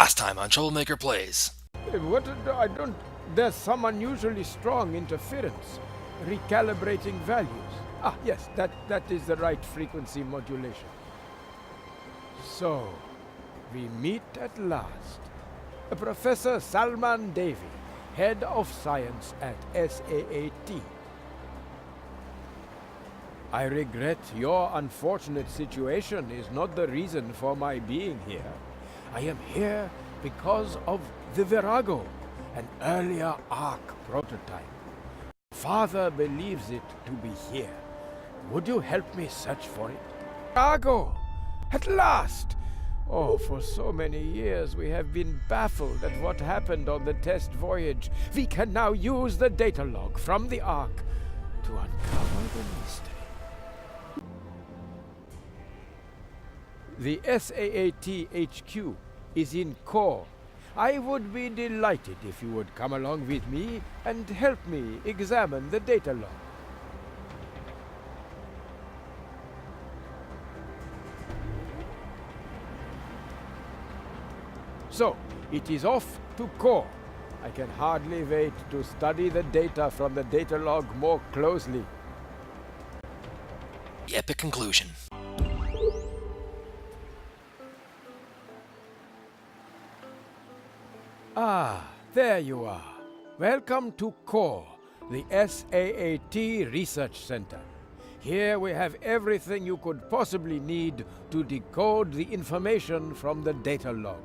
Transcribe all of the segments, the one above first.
Last time on Troublemaker Plays. What? I don't. There's some unusually strong interference. Recalibrating values. Ah, yes, that is the right frequency modulation. So, we meet at last. Professor Salman Devi, Head of Science at S.A.A.T. I regret your unfortunate situation is not the reason for my being here. I am here because of the Virago, an earlier ARC prototype. Father believes it to be here. Would you help me search for it? Virago! At last! Oh, for so many years we have been baffled at what happened on the test voyage. We can now use the data log from the ARC to uncover the mystery. The S.A.A.T. HQ is in C.O.R.E. I would be delighted if you would come along with me and help me examine the data log. So, it is off to C.O.R.E. I can hardly wait to study the data from the data log more closely. The epic conclusion. Ah, there you are. Welcome to C.O.R.E., the S.A.A.T. Research Center. Here we have everything you could possibly need to decode the information from the data log.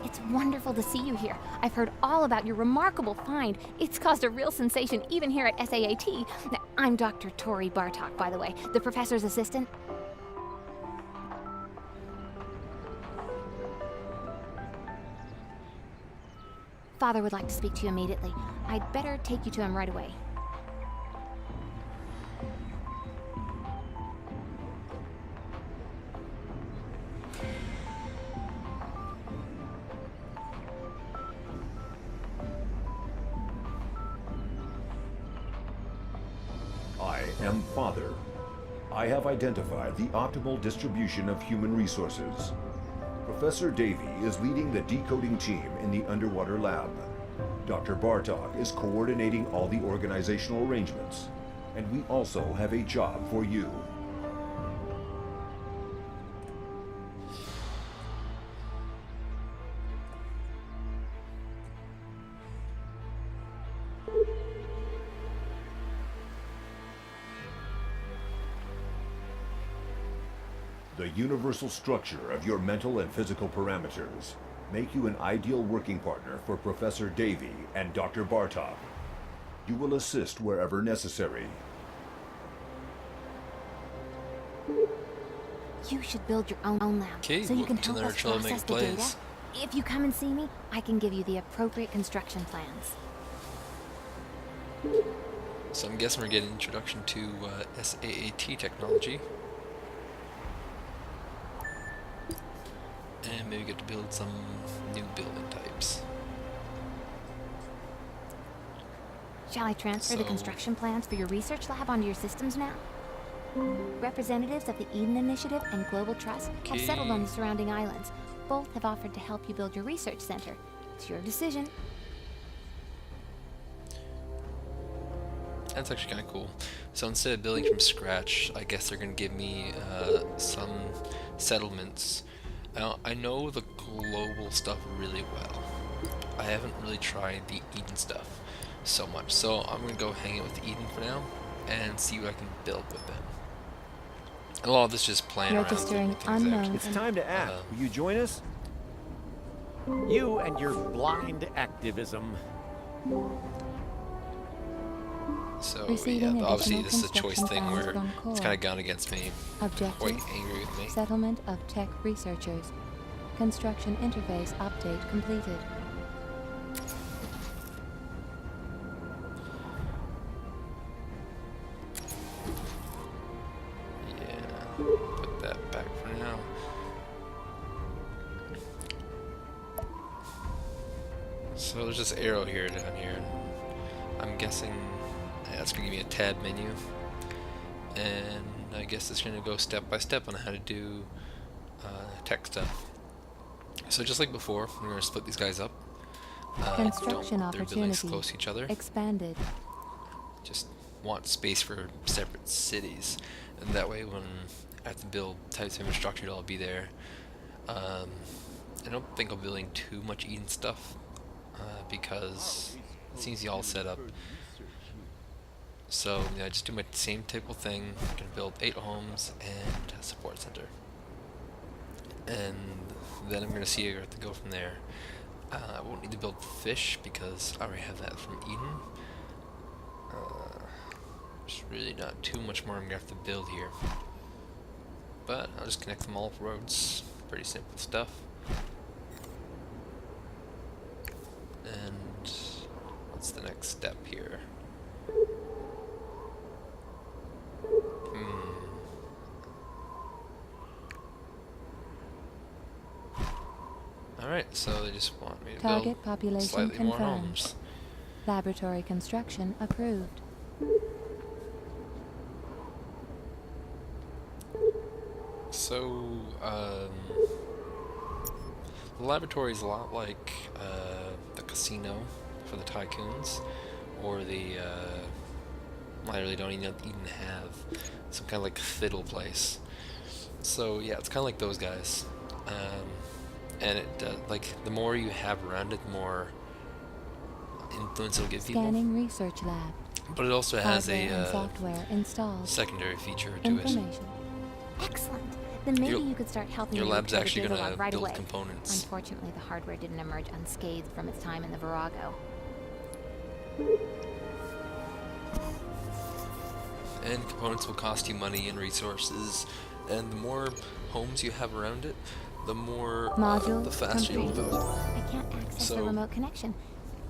It's wonderful to see you here. I've heard all about your remarkable find. It's caused a real sensation even here at S.A.A.T. I'm Dr. Tori Bartok, by the way, the professor's assistant. Father would like to speak to you immediately. I'd better take you to him right away. I am Father. I have identified the optimal distribution of human resources. Professor Davy is leading the decoding team in the underwater lab. Dr. Bartok is coordinating all the organizational arrangements. And we also have a job for you. The universal structure of your mental and physical parameters make you an ideal working partner for Professor Davy and Dr. Bartok. You will assist wherever necessary. You should build your own lab, Okay, so you can welcome to help another us process Troublemaker the data. Plays. If you come and see me, I can give you the appropriate construction plans. So I'm guessing we're getting an introduction to S.A.A.T. technology. And maybe get to build some new building types. Shall I transfer the So- construction plans for your research lab onto your systems now? Representatives of the Eden Initiative and Global Trust have settled on the surrounding islands. Both have offered to help you build your research center. It's your decision. That's actually kind of cool. So instead of building from scratch, I guess they're going to give me some settlements. I know the global stuff really well. I haven't really tried the Eden stuff so much, so I'm going to go hang out with Eden for now and see what I can build with them. A lot of this is just playing around, Registering figuring things out. unknown. It's time to act. Will you join us? You and your blind activism. So Receiving yeah, obviously additional this is a choice construction thing plans where from it's C.O.R.E. kind of gone against me, Objective, quite angry with me. settlement of tech researchers. Construction interface update completed. Yeah, put that back for now. So there's this arrow here down here. I'm guessing that's gonna give me a tab menu. and I guess it's going to go step by step on how to do tech stuff. So just like before, we're going to split these guys up. Construction Don't their buildings opportunity close to each other. expanded. Just want space for separate cities, and that way when I have to build types of infrastructure, it'll all be there. I don't think I'm building too much Eden stuff because it seems all set up. So yeah, I just do my same typical thing. I'm gonna build 8 homes and a support center, and then I'm gonna see where I have to go from there. I won't need to build fish because I already have that from Eden. There's really not too much more I'm gonna have to build here, but I'll just connect them all with roads. Pretty simple stuff. And what's the next step here? Alright, so they just want me to Target build population slightly more confirmed. homes. Laboratory construction approved. So, the laboratory is a lot like the casino for the tycoons, or the, I really don't even have some kind of like fiddle place. So yeah, it's kind of like those guys. And it like the more you have around it, the more influence it'll give people. Scanning research lab. But it also has Hardware and a software installed. secondary feature to it. Information. Excellent. Then maybe Your- you could start helping Your me lab's repair the actually data going log to right build away. components. Unfortunately, the hardware didn't emerge unscathed from its time in the Virago. And components will cost you money and resources, and the more homes you have around it, the more Module the faster you'll complete. develop. I can't access the So- remote connection.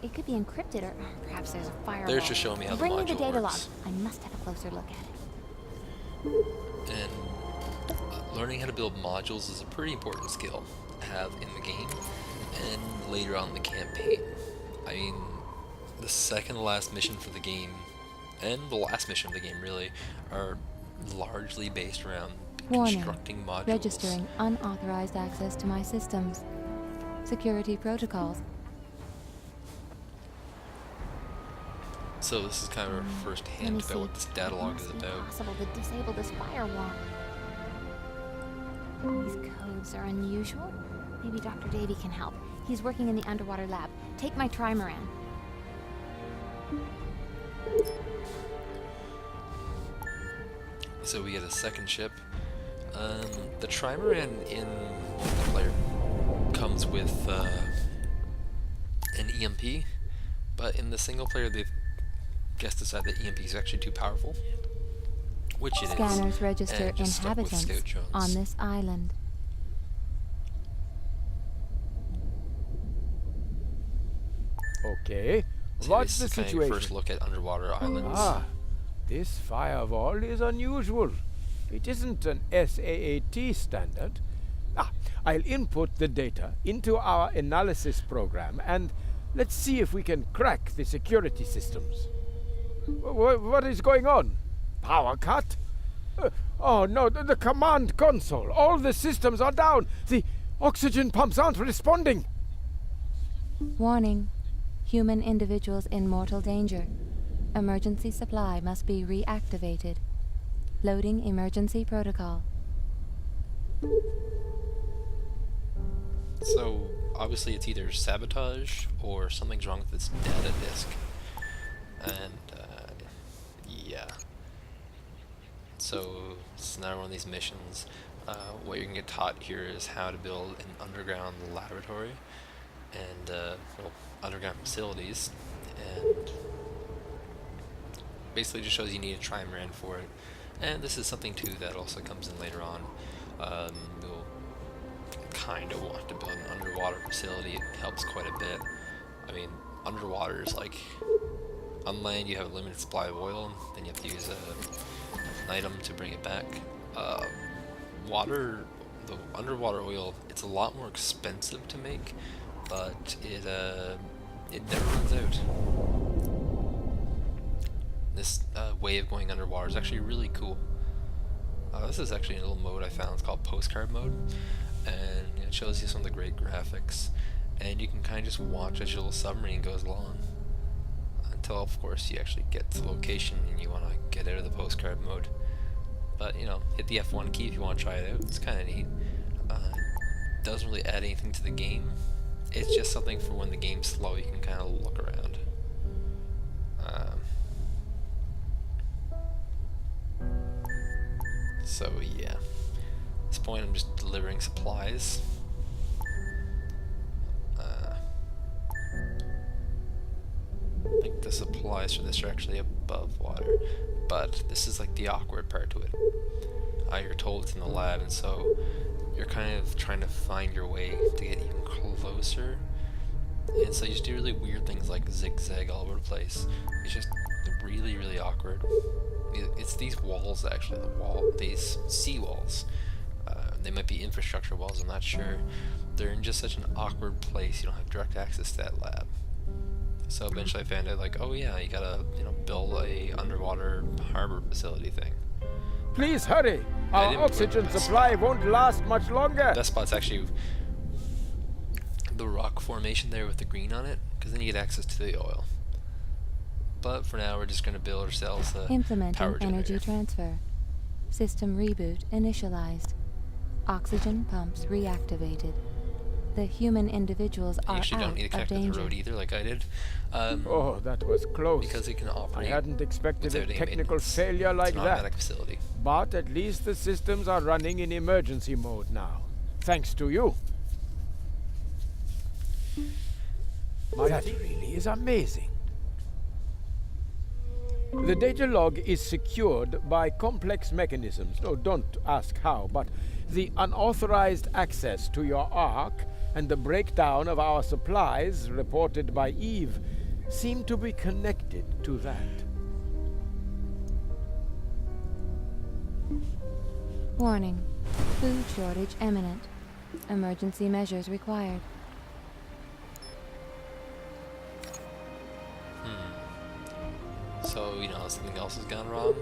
It could be encrypted, or perhaps there's a firewall. There's just showing me how the Bring me the module data works. log. I must have a closer look at it. And learning how to build modules is a pretty important skill to have in the game and later on in the campaign. I mean, the second to last mission for the game and the last mission of the game really are largely based around Warning. constructing modules. Registering unauthorized access to my systems. Security protocols. So this is kind of our first Let me hint see. about what this data log It is must be about. possible to disable this firewall. These codes are unusual. Maybe Dr. Davy can help. He's working in the underwater lab. Take my trimaran. So we get a second ship. The trimaran in multiplayer comes with an EMP, but in the single player they've guessed decided that EMP is actually too powerful, which it is. Scanners register and just stuck with inhabitants Scout on drones. this island. Okay. So What's this the is kind of your situation? first look at underwater islands. Ah, this firewall is unusual. It isn't an S.A.A.T standard. I'll input the data into our analysis program and let's see if we can crack the security systems. What is going on? Power cut? Oh no, the command console. All the systems are down. The oxygen pumps aren't responding. Warning. Human individuals in mortal danger. Emergency supply must be reactivated. Loading emergency protocol. So obviously it's either sabotage or something's wrong with this data disk. And yeah. So it's another one of these missions. What you're gonna get taught here is how to build an underground laboratory and well, underground facilities, and basically just shows you need a trimaran for it. And this is something too that also comes in later on. You'll kind of want to build an underwater facility. It helps quite a bit. I mean, underwater is like, on land you have a limited supply of oil, and then you have to use an item to bring it back. The underwater oil, it's a lot more expensive to make, but it never runs out. This way of going underwater is actually really cool. This is actually a little mode I found. It's called postcard mode, and it shows you some of the great graphics, and you can kind of just watch as your little submarine goes along until, of course, you actually get to the location and you want to get out of the postcard mode. But you know, hit the F1 key if you want to try it out. It's kind of neat. Doesn't really add anything to the game. It's just something for when the game's slow, you can kind of look around. So yeah, at this point I'm just delivering supplies. I think the supplies for this are actually above water, but this is like the awkward part to it. You're told it's in the lab, and so you're kind of trying to find your way to get even closer. And so you just do really weird things like zigzag all over the place. It's just really, really awkward. It's these walls, actually, these sea walls. They might be infrastructure walls, I'm not sure. They're in just such an awkward place, you don't have direct access to that lab. So eventually I found out, like, oh yeah, you gotta, build a underwater harbor facility thing. Please hurry! Our oxygen supply won't last much longer! That spot's actually the rock formation there with the green on it, because then you get access to the oil. But for now, we're just going to build ourselves a Implementing power generator. energy transfer. System reboot initialized. Oxygen pumps reactivated. The human individuals You are actually don't out need to of connect with the danger. road either, like I did. Oh, that was close. Because it can I operate hadn't expected a without any technical maintenance. failure like It's an that. automatic facility. But at least the systems are running in emergency mode now. Thanks to you. That really is amazing. The data log is secured by complex mechanisms. No, don't ask how, but the unauthorized access to your Ark and the breakdown of our supplies reported by Eve seem to be connected to that. Warning. Food shortage imminent. Emergency measures required. So, something else has gone wrong.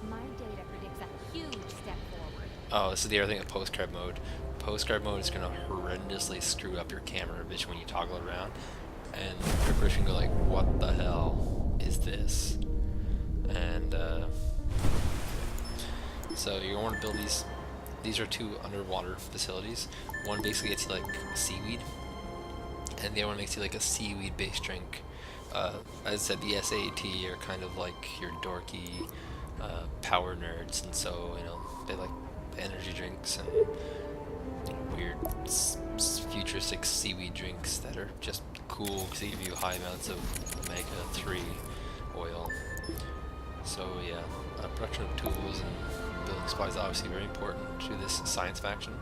My data predicts a huge step forward. Oh, this is the other thing with postcard mode. Postcard mode is going to horrendously screw up your camera vision when you toggle it around. And your person can go like, what the hell is this? And, so you want to build these. These are two underwater facilities. One basically gets you like seaweed, and the other one makes you like a seaweed-based drink. As I said, the S.A.A.T are kind of like your dorky power nerds, and so they like energy drinks and weird futuristic seaweed drinks that are just cool because they give you high amounts of omega-3 oil. So yeah, production of tools and building supplies is obviously very important to this science faction,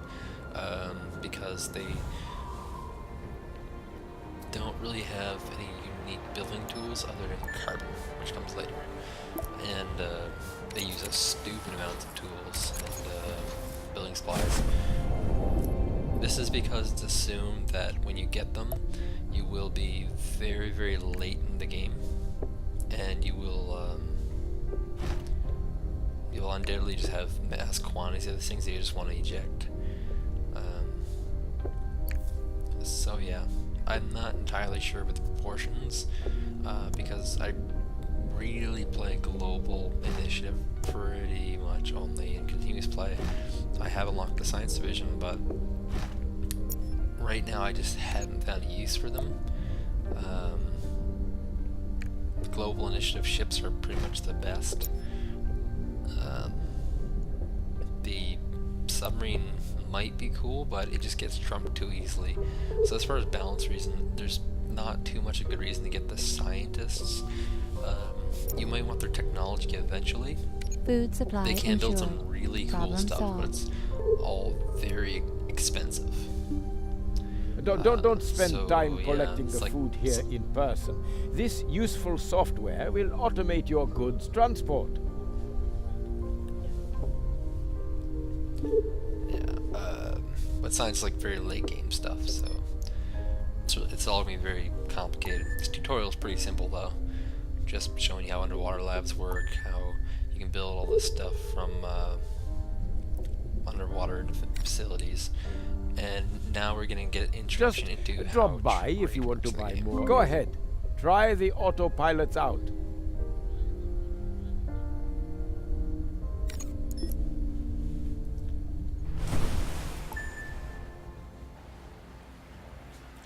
because they don't really have any unique building tools other than carbon, which comes later. And they use a stupid amount of tools and building supplies. This is because it's assumed that when you get them, you will be very, very late in the game, and you will undoubtedly just have mass quantities of the things that you just want to eject. So yeah, I'm not entirely sure with the proportions, because I really play global initiative pretty much only in continuous play. I have unlocked the science division, but right now I just haven't found a use for them. The global initiative ships are pretty much the best. The submarine might be cool, but it just gets trumped too easily. So as far as balance reason, there's not too much a good reason to get the scientists. You might want their technology eventually. Food supply They can build ensured. some really cool Problem stuff, solved. but it's all very expensive. Don't spend so, time yeah, collecting it's the like food here in person. This useful software will automate your goods transport. But science is like very late game stuff, so it's all gonna be very complicated. This tutorial is pretty simple though. just showing you how underwater labs work, how you can build all this stuff from underwater facilities. And now we're gonna get Just introduction into how drop by if trade you want to works in the buy game. more. Go ahead. Try the autopilots out.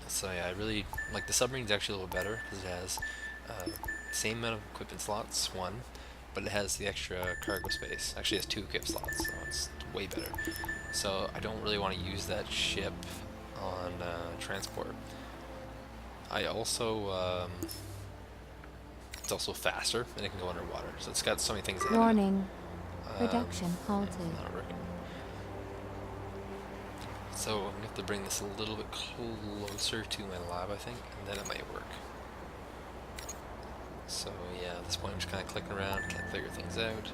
So yeah, I really like the submarine's actually a little better because it has same amount of equipment slots, one, but it has the extra cargo space. Actually, it has 2 equip slots, so it's way better. So I don't really want to use that ship on transport. I also it's also faster and it can go underwater, so it's got so many things. Added. Warning. Production halted. Not working. So I'm gonna have to bring this a little bit closer to my lab, I think, and then it might work. So yeah, at this point I'm just kind of clicking around, can't figure things out.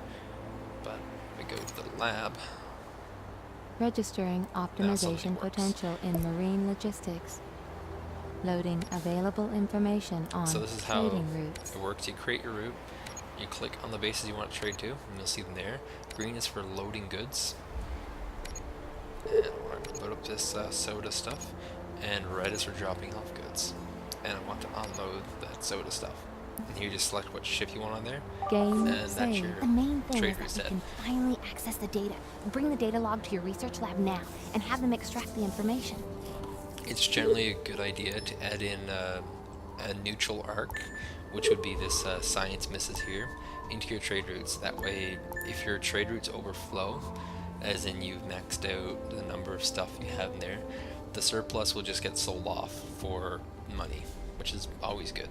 But we go to the lab. Registering optimization works. potential in marine logistics. Loading available information on So this is how trading routes. it works. You create your route, you click on the bases you want to trade to, and you'll see them there. Green is for loading goods. And I want to load up this soda stuff, and red is for dropping off goods. And I want to unload that soda stuff. And here you just select what ship you want on there, Game and that's saved. your The main thing trade is that reset. you can finally access the data. Bring the data log to your research lab now and have them extract the information. It's generally a good idea to add in a neutral arc, which would be this science misses here, into your trade routes. That way, if your trade routes overflow, as in you've maxed out the number of stuff you have in there, the surplus will just get sold off for money, which is always good.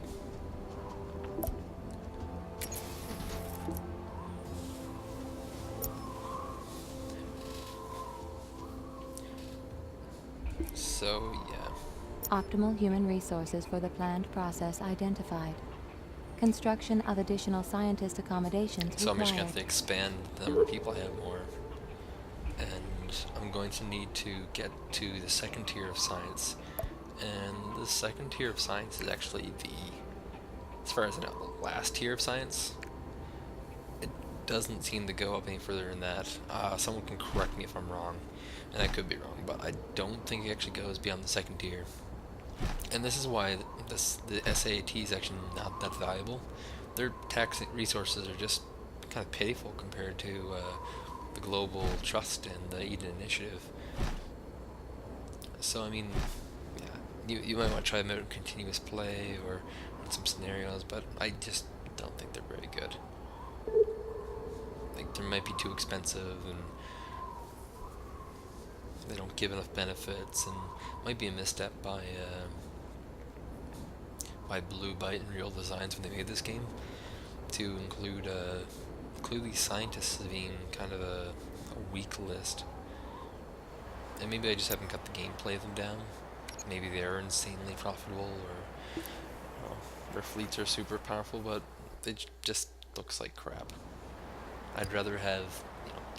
So yeah, Optimal human resources for the planned process identified. Construction of additional scientist accommodations so I'm just going required. to have to expand the number of people I have more, and I'm going to need to get to the second tier of science, and the second tier of science is actually the, as far as I know, the last tier of science. It doesn't seem to go up any further than that. Someone can correct me if I'm wrong, and I could be wrong, but I don't think it actually goes beyond the second tier. And this is why the S.A.A.T is actually not that valuable. Their tax resources are just kind of pitiful compared to the Global Trust and the Eden Initiative. So I mean, yeah, you might want to try them out in continuous play or in some scenarios, but I just don't think they're very good. Like, they might be too expensive, and they don't give enough benefits, and might be a misstep by Blue Byte and Real Designs when they made this game to include these scientists as being kind of a weak list. And maybe I just haven't got the gameplay of them down. Maybe they're insanely profitable, or you know, their fleets are super powerful, but it just looks like crap. I'd rather have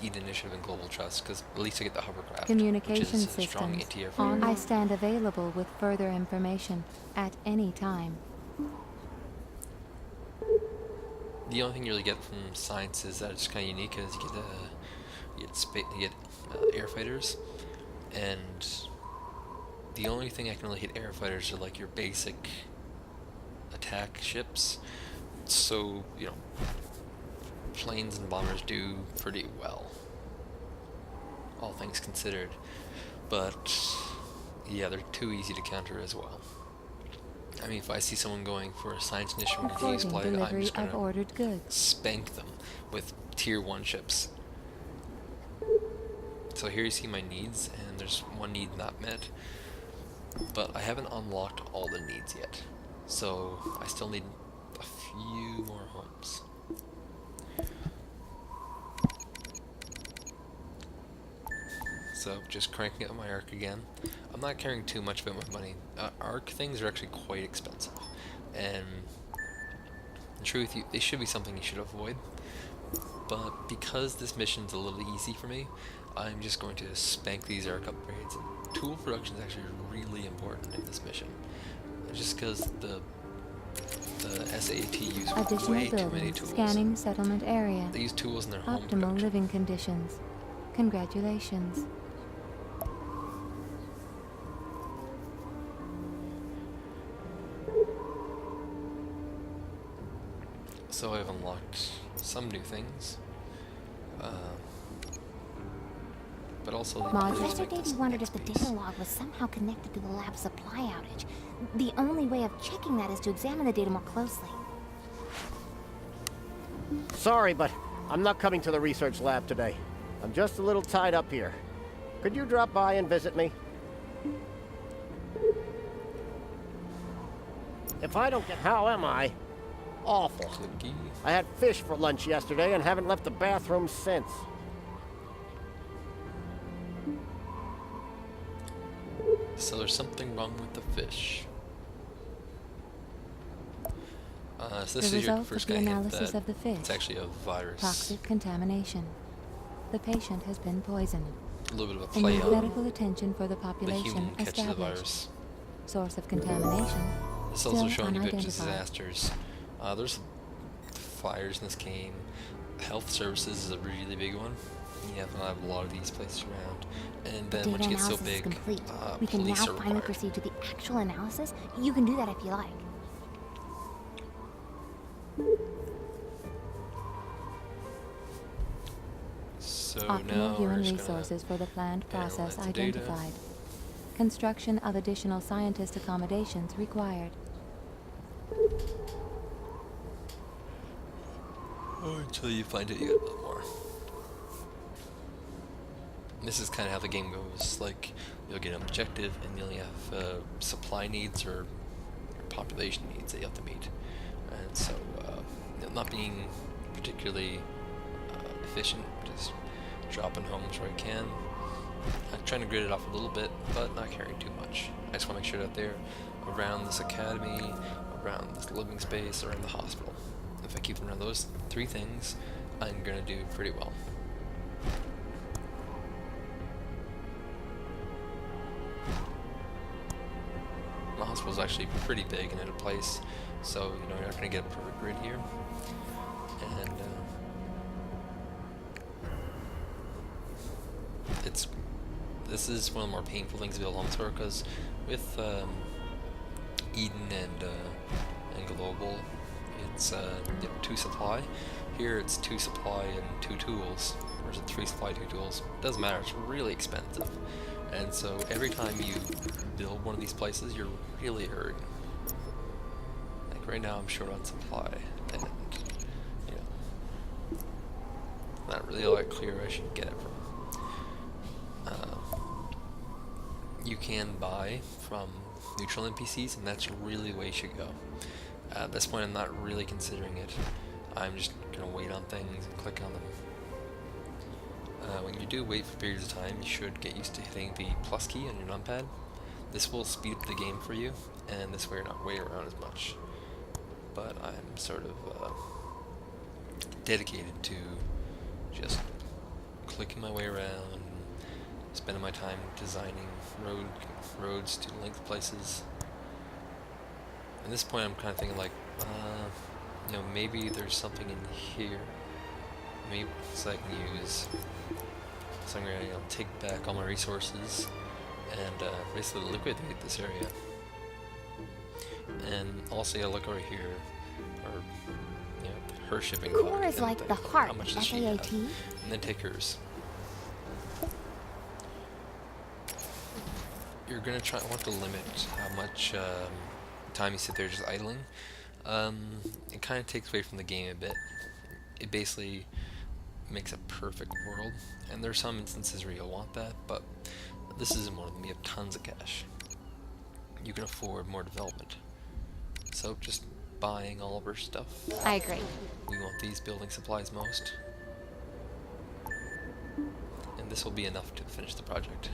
Eden Initiative and Global Trust, because at least I get the hovercraft, Communication which is a strong systems ATR on. for I stand available with further information at any time. The only thing you really get from science is that it's kind of unique, is you get air fighters, and the only thing I can really hit air fighters are like your basic attack ships. So planes and bombers do pretty well, all things considered, but yeah, they're too easy to counter as well. I mean, if I see someone going for a science mission with continuous Reporting play, I'm delivery just of gonna ordered goods. spank them with tier 1 ships. So here you see my needs, and there's one need not met, but I haven't unlocked all the needs yet, so I still need a few more homes. So just cranking up my arc again. I'm not caring too much about my money. Arc things are actually quite expensive, and in truth, they should be something you should avoid. But because this mission's a little easy for me, I'm just going to spank these arc upgrades. And tool production is actually really important in this mission, just because the S.A.A.T use Additional way too many buildings. tools. Scanning settlement area. They use tools in their home Optimal production. living conditions. Congratulations. So I've unlocked some new things. But also the ability to Professor make this Davy wondered if the next piece. data log was somehow connected to the lab supply outage. The only way of checking that is to examine the data more closely. Sorry, but I'm not coming to the research lab today. I'm just a little tied up here. Could you drop by and visit me? If I don't get... How am I? Awful. Clicky. I had fish for lunch yesterday and haven't left the bathroom since. So there's something wrong with the fish. So this The is your result first of the guy hint analysis that of the fish. it's actually a virus. Toxic contamination. The patient has been poisoned. A little bit of a play Immediate on medical attention for the the population human catches the established. virus. Source of contamination. This is Still also showing you bit unidentified. disasters. There's fires in this game. Health services is a really big one. You have a lot of these places around. And The then data once you get so analysis is big, complete. We can police now are finally required. proceed to the actual analysis. You can do that if you like. So Optimal now we're human just gonna resources for the planned process analyze the data. identified. Construction of additional scientist accommodations required. Until you find it, you get a little more. This is kind of how the game goes. Like, you'll get an objective, and you'll have supply needs or population needs that you have to meet. And so, not being particularly efficient, just dropping homes where I can. I'm trying to grid it off a little bit, but not carrying too much. I just want to make sure that they're around this academy, around this living space, or in the hospital. If I keep them around those three things, I'm going to do pretty well. The hospital's actually pretty big and at a place, so you're not going to get a perfect grid here. And this is one of the more painful things to build on tour, because with Eden and Global, it's 2 supply. Here it's 2 supply and 2 tools. Or is it 3 supply, 2 tools? Doesn't matter. It's really expensive, and so every time you build one of these places, you're really hurting. Like right now, I'm short on supply, and you know, not really all that clear where I should get it from. You can buy from neutral NPCs, and that's really the way you should go. At this point, I'm not really considering it. I'm just gonna wait on things and click on them. When you do wait for periods of time, you should get used to hitting the plus key on your numpad. This will speed up the game for you, and this way you're not waiting around as much. But I'm sort of dedicated to just clicking my way around, spending my time designing roads to link places. At this point, I'm kind of thinking like, you know, maybe there's something in here. Maybe so I can use. So I'm gonna take back all my resources and basically liquidate this area. And also, yeah, look over here, or you know, her shipping. C.O.R.E is and like think, the heart how much of does she have? S.A.A.T. And then take hers. You're gonna want to limit how much time you sit there just idling. It kind of takes away from the game a bit. It basically makes a perfect world, and there's some instances where you'll want that, but this isn't one of them. You have tons of cash. You can afford more development. So just buying all of our stuff. I agree. We want these building supplies most. And this will be enough to finish the project.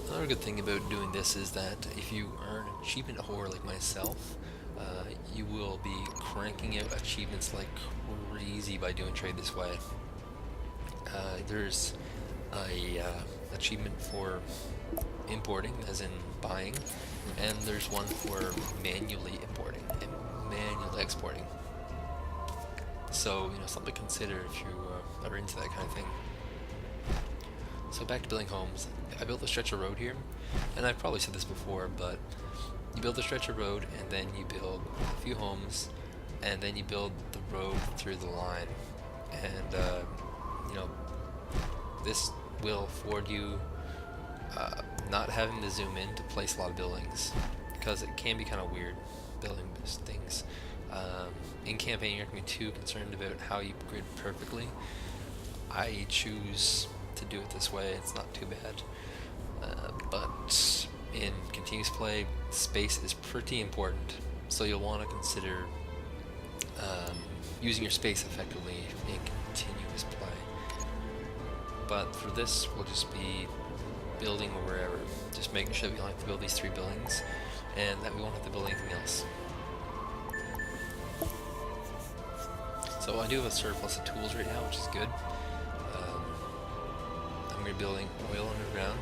Another good thing about doing this is that if you are an achievement whore like myself, you will be cranking out achievements like crazy by doing trade this way. There's a achievement for importing, as in buying, and there's one for manually importing and manually exporting. So, something to consider if you are into that kind of thing. So back to building homes. I built a stretch of road here, and I've probably said this before, but you build a stretch of road, and then you build a few homes, and then you build the road through the line. And, this will afford you not having to zoom in to place a lot of buildings, because it can be kind of weird building things. In campaign, you're not going to be too concerned about how you grid perfectly. I choose to do it this way. It's not too bad. But in continuous play, space is pretty important, so you'll want to consider using your space effectively in continuous play. But for this, we'll just be building wherever, just making sure that we only have to build these 3 buildings, and that we won't have to build anything else. So I do have a surplus of tools right now, which is good. I'm going to be building oil underground.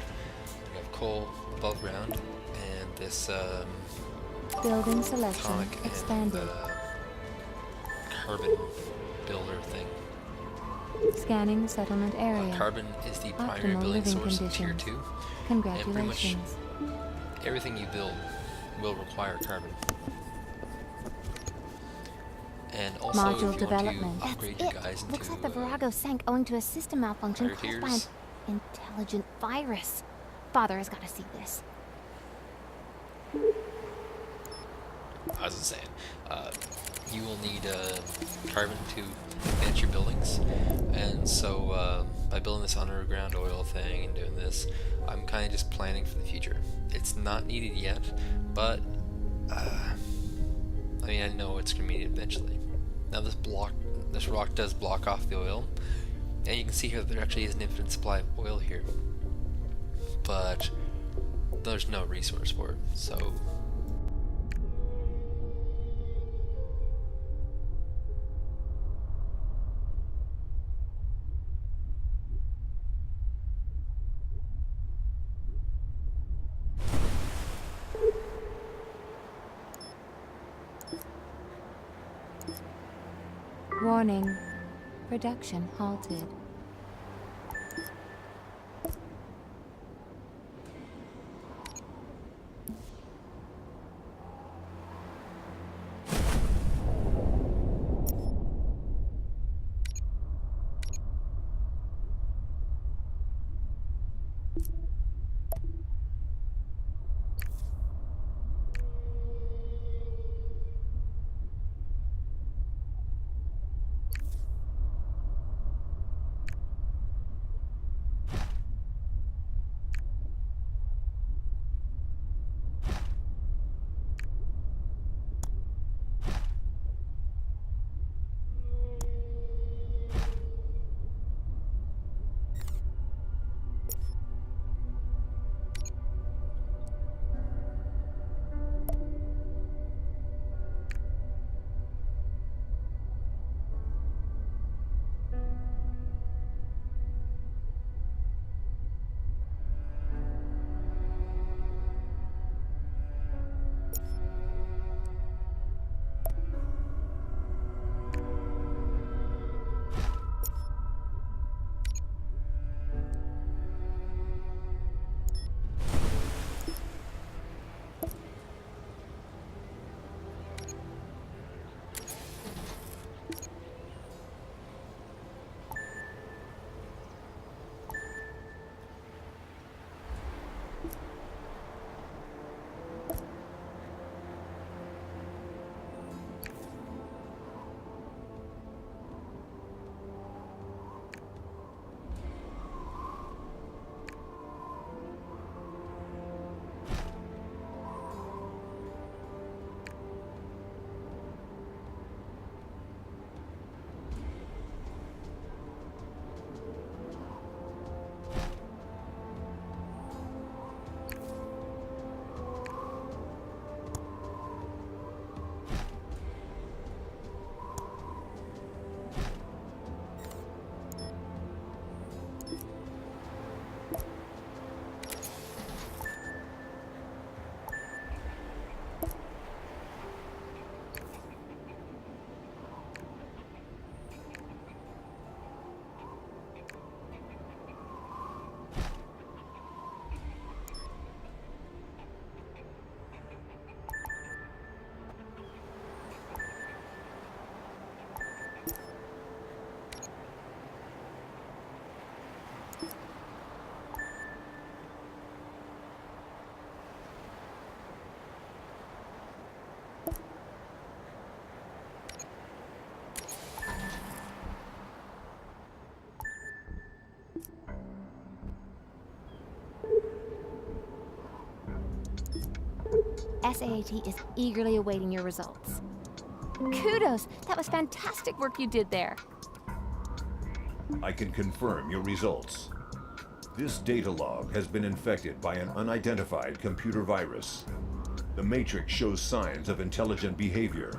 We have coal above ground, and this Building selection atomic expanded. and carbon builder thing. Scanning settlement area. Carbon is the primary Optimal building living source in Tier conditions. 2. Congratulations. Everything you build will require carbon. And also, Module if you want development. to upgrade That's you it. guys into Looks like the Virago sank owing to a system malfunction higher caused by an tiers. intelligent virus. Father has got to see this. I was saying, you will need carbon to advance your buildings, and so by building this underground oil thing and doing this, I'm kind of just planning for the future. It's not needed yet, but I know it's going to be needed eventually. Now this rock does block off the oil, and you can see here that there actually is an infinite supply of oil here, but there's no resource for it, so Warning. Production halted. S.A.A.T is eagerly awaiting your results. Kudos! That was fantastic work you did there. I can confirm your results. This data log has been infected by an unidentified computer virus. The Matrix shows signs of intelligent behavior.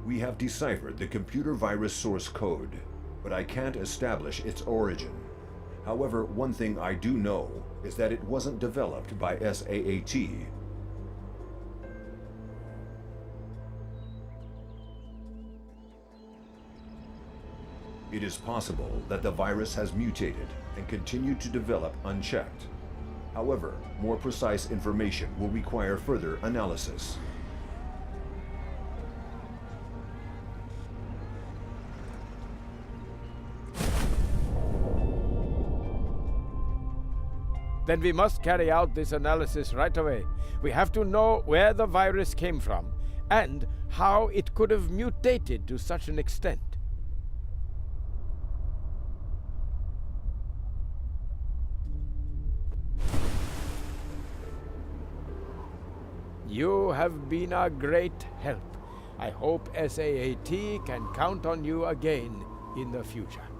We have deciphered the computer virus source code, but I can't establish its origin. However, one thing I do know is that it wasn't developed by S.A.A.T. It is possible that the virus has mutated and continued to develop unchecked. However, more precise information will require further analysis. Then we must carry out this analysis right away. We have to know where the virus came from and how it could have mutated to such an extent. You have been a great help. I hope S.A.A.T can count on you again in the future.